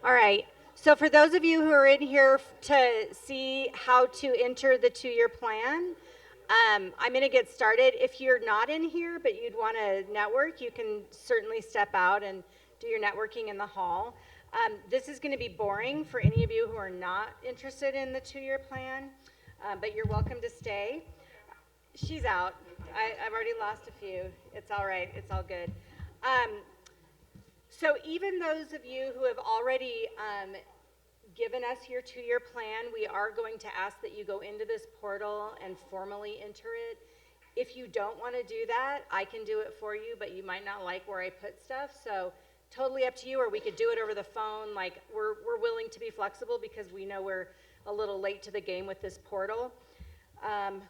All right. So for those of you who are in here to see how to enter the 2-year plan, I'm going to get started. If you're not in here but you'd want to network, you can certainly step out and do your networking in the hall. This is going to be boring for any of you who are not interested in the 2-year plan, but you're welcome to stay. She's out. I've already lost a few. It's all right. It's all good. So even those of you who have already given us your 2-year plan, we are going to ask that you go into this portal and formally enter it. If you don't want to do that, I can do it for you, but you might not like where I put stuff. So totally up to you, or we could do it over the phone. Like we're willing to be flexible because we know we're a little late to the game with this portal.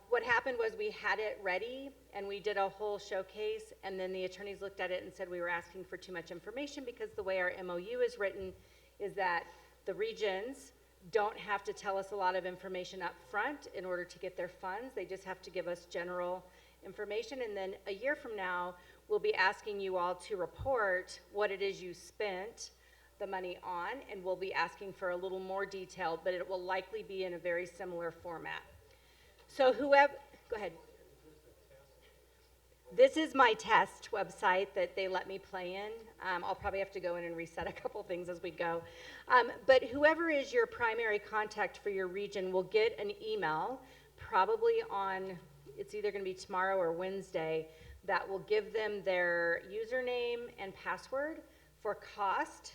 What happened was we had it ready and we did a whole showcase, and then the attorneys looked at it and said we were asking for too much information because the way our MOU is written is that the regions don't have to tell us a lot of information up front in order to get their funds. They just have to give us general information, and then a year from now we'll be asking you all to report what it is you spent the money on, and we'll be asking for a little more detail, but it will likely be in a very similar format. So whoever, go ahead. This is my test website that they let me play in. I'll probably have to go in and reset a couple things as we go. But whoever is your primary contact for your region will get an email, probably on, it's either going to be tomorrow or Wednesday, that will give them their username and password for cost.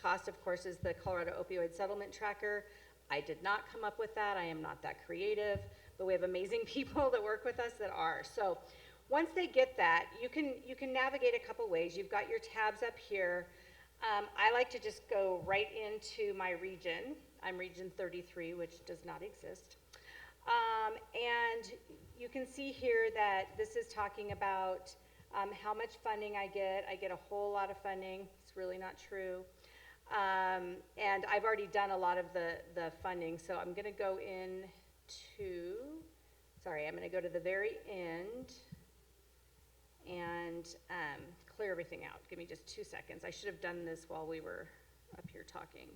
Cost, of course, is the Colorado Opioid Settlement Tracker. I did not come up with that. I am not that creative, but we have amazing people that work with us that are. So once they get that, you can navigate a couple ways. You've got your tabs up here. I like to just go right into my region. I'm region 33, which does not exist. And you can see here that this is talking about how much funding I get. I get a whole lot of funding. It's really not true. And I've already done a lot of the funding, so I'm going to go I'm going to go to the very end and clear everything out. Give me just 2 seconds. I should have done this while we were up here talking.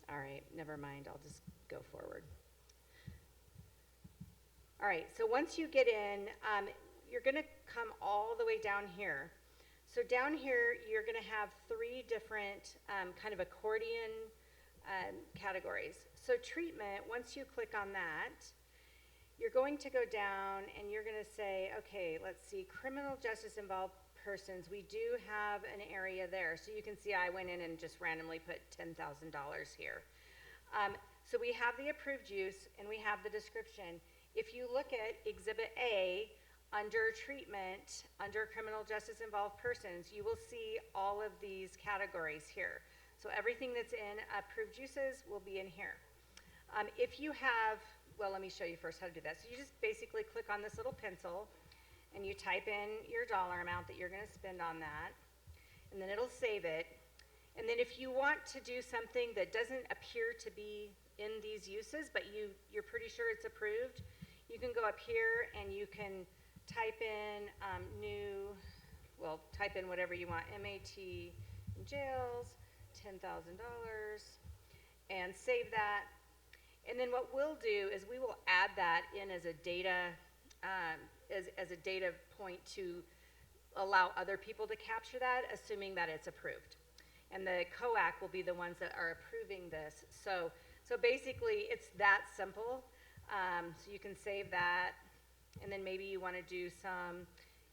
All right, never mind. I'll just go forward. All right, so once you get in, you're going to come all the way down here. So down here, you're going to have 3 different kind of accordion categories. So treatment, once you click on that, you're going to go down and you're going to say, okay, let's see, criminal justice involved persons. We do have an area there. So you can see I went in and just randomly put $10,000 here. So we have the approved use and we have the description. If you look at Exhibit A, under treatment, under criminal justice involved persons, you will see all of these categories here. So everything that's in approved uses will be in here. If you have, well, let me show you first how to do that. So you just basically click on this little pencil and you type in your dollar amount that you're going to spend on that, and then it'll save it. And then if you want to do something that doesn't appear to be in these uses, but you're pretty sure it's approved, you can go up here and you can type in type in whatever you want, MAT in jails, $10,000, and save that. And then what we'll do is we will add that in as a data as a data point to allow other people to capture that, assuming that it's approved. And the COAC will be the ones that are approving this. So basically, it's that simple. So you can save that, and then maybe you want to do some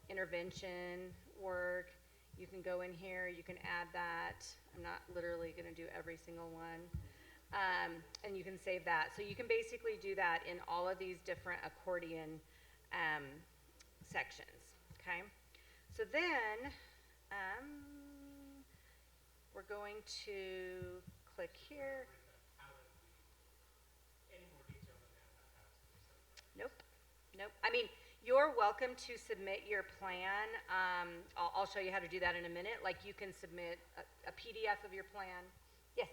intervention work. You can go in here, you can add that. I'm not literally going to do every single one. And you can save that. So you can basically do that in all of these different accordion sections, okay? So then we're going to click here. Nope. I mean, you're welcome to submit your plan. I'll show you how to do that in a minute. Like you can submit a PDF of your plan. Yes?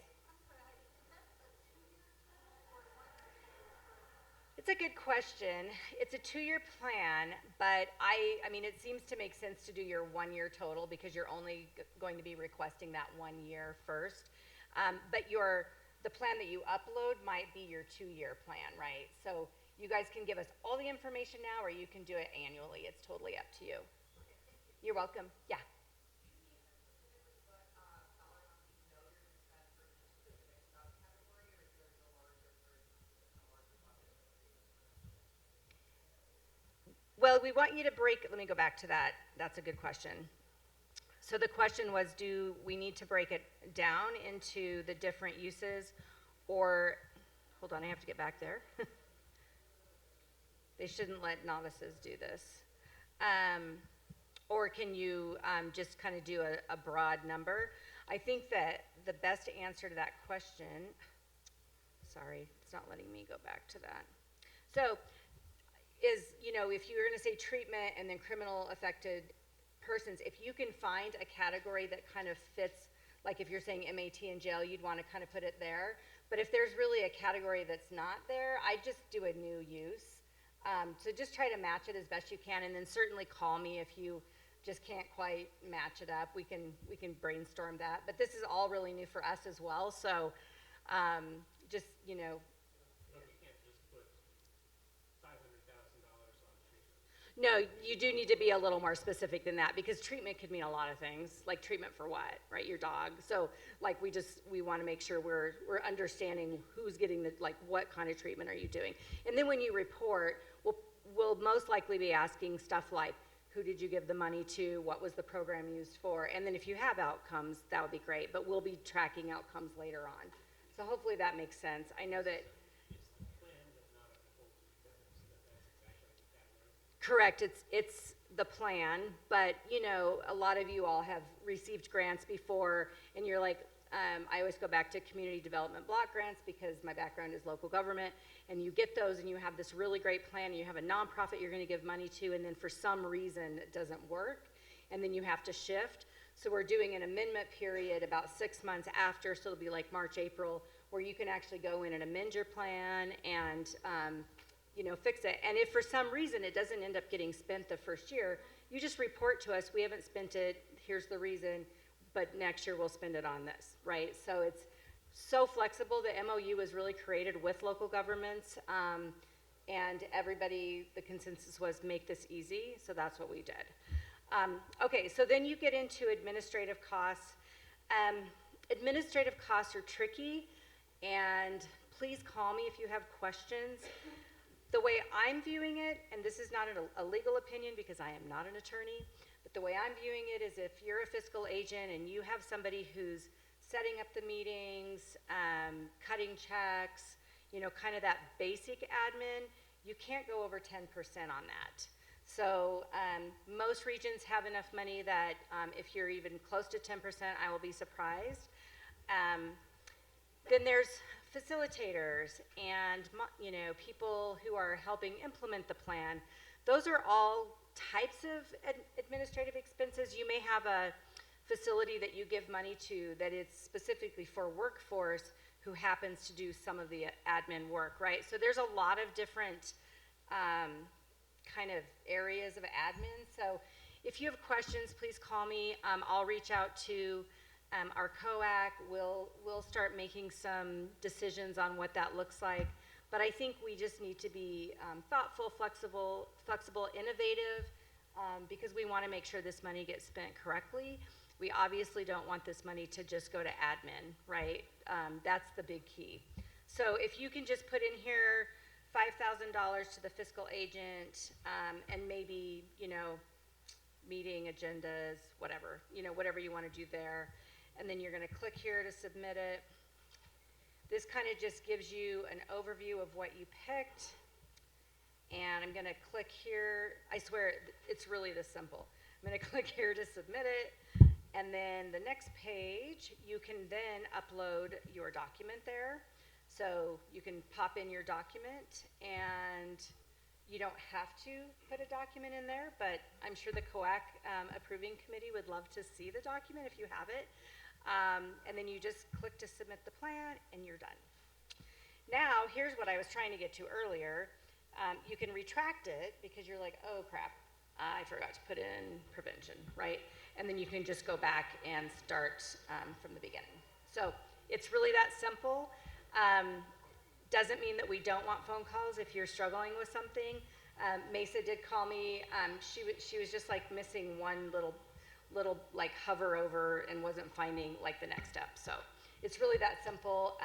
That's a good question. It's a 2-year plan, but I mean, it seems to make sense to do your 1-year total because you're only going to be requesting that 1 year first. But the plan that you upload might be your 2-year plan, right? So you guys can give us all the information now, or you can do it annually. It's totally up to you. You're welcome. Yeah. Well, we want you to let me go back to that. That's a good question. So the question was, do we need to break it down into the different uses, or, hold on, I have to get back there. They shouldn't let novices do this. Or can you just kind of do a broad number? I think that the best answer to that question, sorry, it's not letting me go back to that. So, if you're going to say treatment and then criminal affected persons, if you can find a category that kind of fits, like if you're saying MAT in jail, you'd want to kind of put it there. But if there's really a category that's not there, I just do a new use. So just try to match it as best you can, and then certainly call me if you just can't quite match it up. We can brainstorm that. But this is all really new for us as well. So just, No, you do need to be a little more specific than that, because treatment could mean a lot of things, like treatment for what, right? Your dog. So like we want to make sure we're understanding who's getting what kind of treatment are you doing. And then when you report, we'll most likely be asking stuff like, who did you give the money to? What was the program used for? And then if you have outcomes, that would be great, but we'll be tracking outcomes later on. So hopefully that makes sense. I know that. Correct, it's the plan, but a lot of you all have received grants before, and you're like, I always go back to community development block grants because my background is local government, and you get those and you have this really great plan, and you have a nonprofit you're going to give money to, and then for some reason it doesn't work, and then you have to shift. So we're doing an amendment period about 6 months after, so it'll be like March, April, where you can actually go in and amend your plan and fix it. And if for some reason it doesn't end up getting spent the first year, you just report to us, we haven't spent it, here's the reason, but next year we'll spend it on this, right? So it's so flexible. The MOU was really created with local governments, and everybody, the consensus was make this easy, so that's what we did. Okay, so then you get into administrative costs. Administrative costs are tricky, and please call me if you have questions. The way I'm viewing it, and this is not a legal opinion because I am not an attorney, but the way I'm viewing it is if you're a fiscal agent and you have somebody who's setting up the meetings, cutting checks, kind of that basic admin, you can't go over 10% on that. So most regions have enough money that if you're even close to 10%, I will be surprised. Then there's facilitators and people who are helping implement the plan. Those are all types of administrative expenses. You may have a facility that you give money to that is specifically for workforce who happens to do some of the admin work, right? So there's a lot of different kind of areas of admin. So if you have questions, please call me. I'll reach out to our COAC. We'll start making some decisions on what that looks like. But I think we just need to be thoughtful, flexible, innovative, because we want to make sure this money gets spent correctly. We obviously don't want this money to just go to admin, right? That's the big key. So if you can just put in here $5,000 to the fiscal agent, and maybe, meeting agendas, whatever, whatever you want to do there. And then you're going to click here to submit it. This kind of just gives you an overview of what you picked. And I'm going to click here. I swear, it's really this simple. I'm going to click here to submit it. And then the next page, you can then upload your document there. So you can pop in your document, and you don't have to put a document in there, but I'm sure the COAC approving committee would love to see the document if you have it. And then you just click to submit the plan, and you're done. Now, here's what I was trying to get to earlier. You can retract it because you're like, oh crap, I forgot to put in prevention, right? And then you can just go back and start from the beginning. So it's really that simple. Doesn't mean that we don't want phone calls if you're struggling with something. Mesa did call me. She was just like missing one little like hover over and wasn't finding like the next step. So it's really that simple.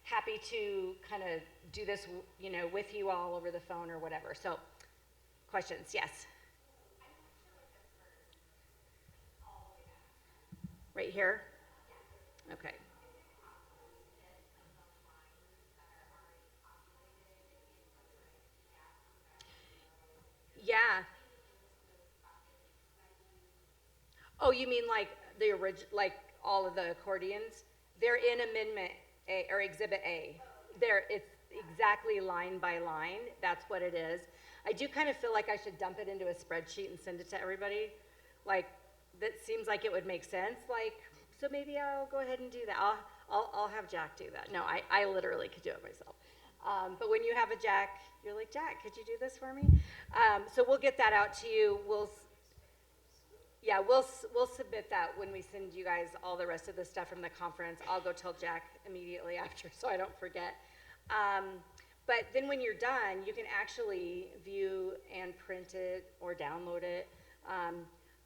Happy to kind of do this, with you all over the phone or whatever. So questions? Yes. Right here? Okay. Yeah. Oh, you mean like the like all of the accordions? They're in Amendment A or Exhibit A. It's exactly line by line. That's what it is. I do kind of feel like I should dump it into a spreadsheet and send it to everybody. Like, that seems like it would make sense. Like, so maybe I'll go ahead and do that. I'll have Jack do that. No, I literally could do it myself. But when you have a Jack, you're like, Jack, could you do this for me? So we'll get that out to you. Yeah, we'll submit that when we send you guys all the rest of the stuff from the conference. I'll go tell Jack immediately after so I don't forget. But then when you're done, you can actually view and print it or download it.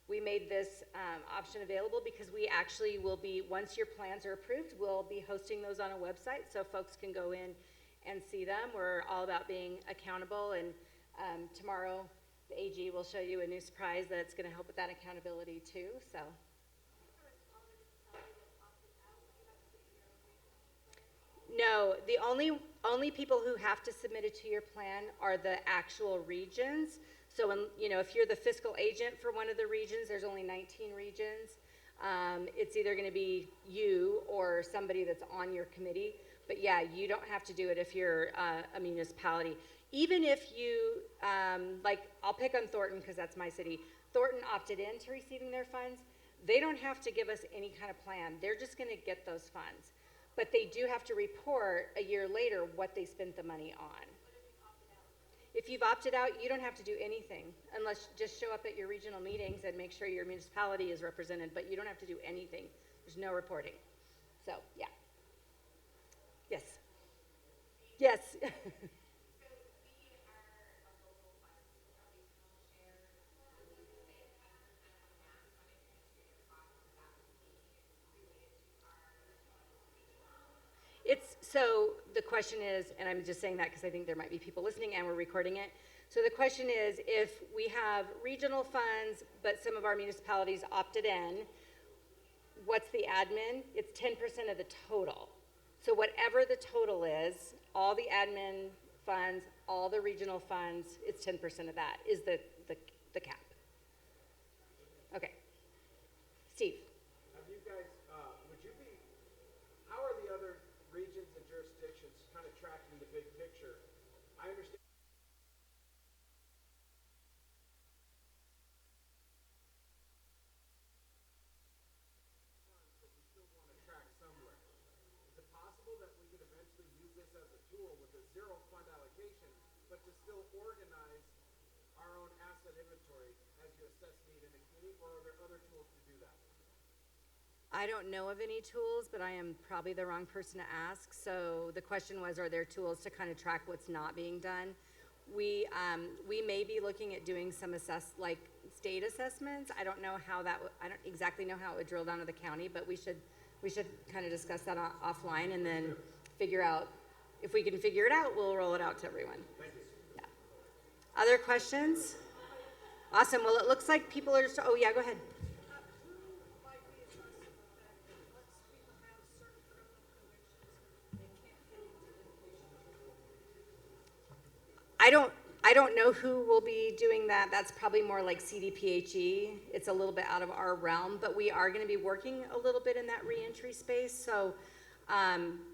We made this option available because we actually will be, once your plans are approved, we'll be hosting those on a website so folks can go in and see them. We're all about being accountable, and tomorrow the AG will show you a new surprise that's going to help with that accountability too. So. No, the only people who have to submit it to your plan are the actual regions. So when, if you're the fiscal agent for one of the regions, there's only 19 regions. It's either going to be you or somebody that's on your committee. But yeah, you don't have to do it if you're a municipality. Even if you, like, I'll pick on Thornton because that's my city. Thornton opted in to receiving their funds. They don't have to give us any kind of plan. They're just going to get those funds. But they do have to report a year later what they spent the money on. If you've opted out, you don't have to do anything unless just show up at your regional meetings and make sure your municipality is represented, but you don't have to do anything. There's no reporting. So, yeah. Yes. Yes. So the question is, and I'm just saying that because I think there might be people listening and we're recording it. So the question is, if we have regional funds, but some of our municipalities opted in, what's the admin? It's 10% of the total. So whatever the total is, all the admin funds, all the regional funds, it's 10% of that is the cap. Okay. Steve. Have you guys, how are the other regions and jurisdictions kind of tracking the big picture? I understand. But we still want to track somewhere. Is it possible that we could eventually use this as a tool with a zero fund allocation, but to still organize our own asset inventory as you assess need in the community, or are there other tools to do that? I don't know of any tools, but I am probably the wrong person to ask. So the question was, are there tools to kind of track what's not being done? We may be looking at doing some state assessments. I don't know how I don't exactly know how it would drill down to the county, but we should kind of discuss that offline and then figure out, if we can figure it out, we'll roll it out to everyone. Thank you. Yeah. Other questions? Awesome. Well, it looks like people are just, oh yeah, go ahead. I don't know who will be doing that. That's probably more like CDPHE. It's a little bit out of our realm, but we are going to be working a little bit in that reentry space. So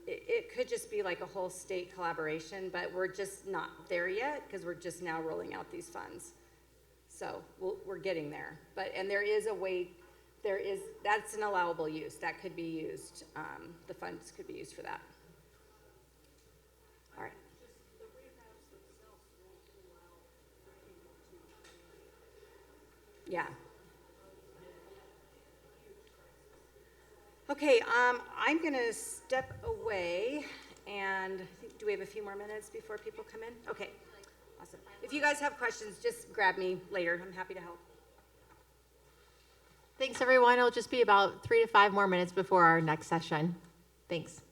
it could just be like a whole state collaboration, but we're just not there yet because we're just now rolling out these funds. So we're getting there. And there is a way, that's an allowable use. That could be used. The funds could be used for that. All right. Yeah. Okay, I'm gonna step away, and I think, do we have a few more minutes before people come in? Okay, awesome. If you guys have questions, just grab me later. I'm happy to help. Thanks, everyone. It'll just be about 3 to 5 more minutes before our next session. Thanks.